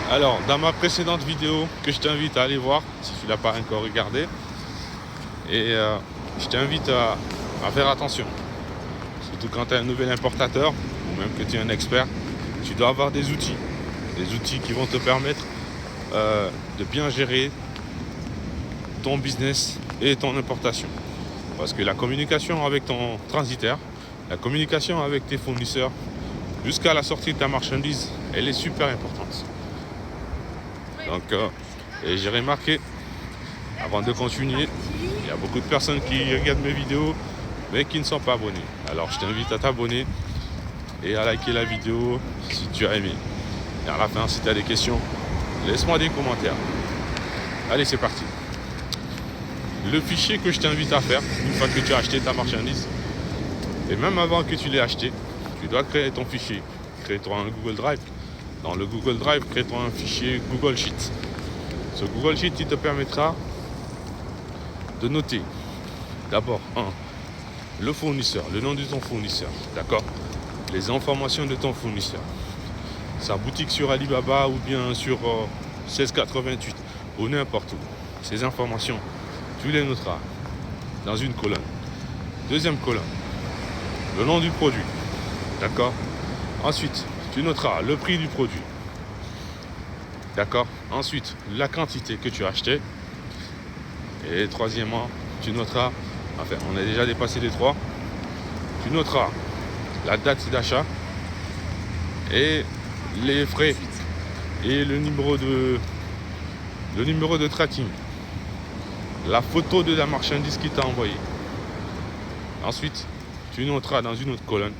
Alors, dans ma précédente vidéo que je t'invite à aller voir, si tu ne l'as pas encore regardé, et je t'invite à faire attention. Surtout quand tu es un nouvel importateur, ou même que tu es un expert, tu dois avoir des outils qui vont te permettre de bien gérer ton business et ton importation. Parce que la communication avec ton transitaire, la communication avec tes fournisseurs, jusqu'à la sortie de ta marchandise, elle est super importante. Donc, et j'ai remarqué, avant de continuer, il y a beaucoup de personnes qui regardent mes vidéos, mais qui ne sont pas abonnés. Alors, je t'invite à t'abonner et à liker la vidéo si tu as aimé. Et à la fin, si tu as des questions, laisse-moi des commentaires. Allez, c'est parti. Le fichier que je t'invite à faire, une fois que tu as acheté ta marchandise, et même avant que tu l'aies acheté, tu dois créer ton fichier. Crée-toi un Google Drive. Dans le Google Drive, crée-toi un fichier Google Sheet. Ce Google Sheet, il te permettra de noter d'abord, le fournisseur, le nom de ton fournisseur, d'accord? Les informations de ton fournisseur. Sa boutique sur Alibaba ou bien sur 1688 ou n'importe où. Ces informations, tu les noteras dans une colonne. Deuxième colonne, le nom du produit, d'accord? Ensuite, tu noteras le prix du produit, d'accord? Ensuite, la quantité que tu as acheté. Et troisièmement, tu noteras, enfin, on a déjà dépassé les trois, tu noteras la date d'achat et les frais et le numéro de tracking, la photo de la marchandise qui t'a envoyée. Ensuite, tu noteras dans une autre colonne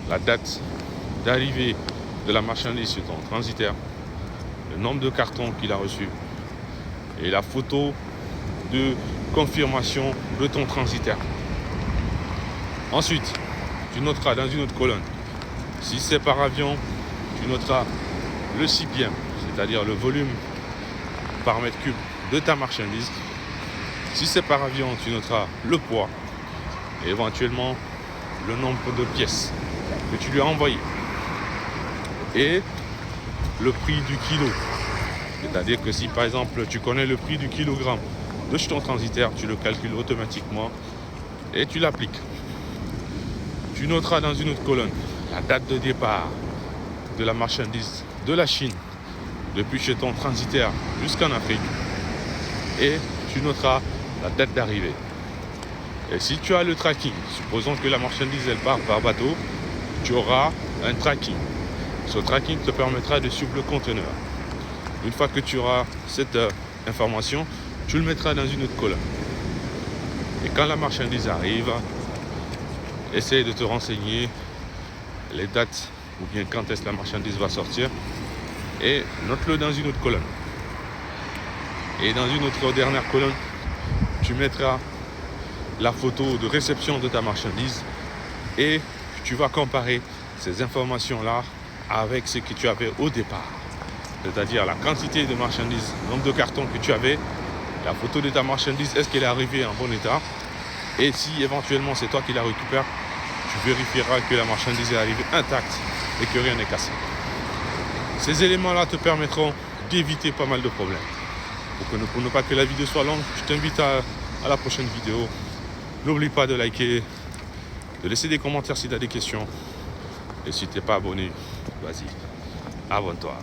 la date d'arrivée de la marchandise sur ton transitaire, le nombre de cartons qu'il a reçu et la photo de confirmation de ton transitaire. Ensuite, tu noteras dans une autre colonne, si c'est par avion, tu noteras le CPM, c'est-à-dire le volume par mètre cube de ta marchandise. Si c'est par avion, tu noteras le poids et éventuellement le nombre de pièces que tu lui as envoyées et le prix du kilo. C'est-à-dire que si par exemple tu connais le prix du kilogramme de ton transitaire, tu le calcules automatiquement et tu l'appliques. Tu noteras dans une autre colonne la date de départ de la marchandise de la Chine depuis chez ton transitaire jusqu'en Afrique et tu noteras la date d'arrivée. Et si tu as le tracking, supposons que la marchandise elle part par bateau, tu auras un tracking. Ce tracking te permettra de suivre le conteneur. Une fois que tu auras cette information, tu le mettras dans une autre colonne. Et quand la marchandise arrive, essaye de te renseigner les dates ou bien quand est-ce que la marchandise va sortir et note-le dans une autre colonne. Et dans une autre dernière colonne, tu mettras la photo de réception de ta marchandise et tu vas comparer ces informations-là avec ce que tu avais au départ. C'est-à-dire la quantité de marchandises, le nombre de cartons que tu avais, la photo de ta marchandise, est-ce qu'elle est arrivée en bon état? Et si éventuellement c'est toi qui la récupères, tu vérifieras que la marchandise est arrivée intacte et que rien n'est cassé. Ces éléments-là te permettront d'éviter pas mal de problèmes. Pour ne pas que la vidéo soit longue, je t'invite à la prochaine vidéo. N'oublie pas de liker, de laisser des commentaires si tu as des questions. Et si tu n'es pas abonné, vas-y, abonne-toi.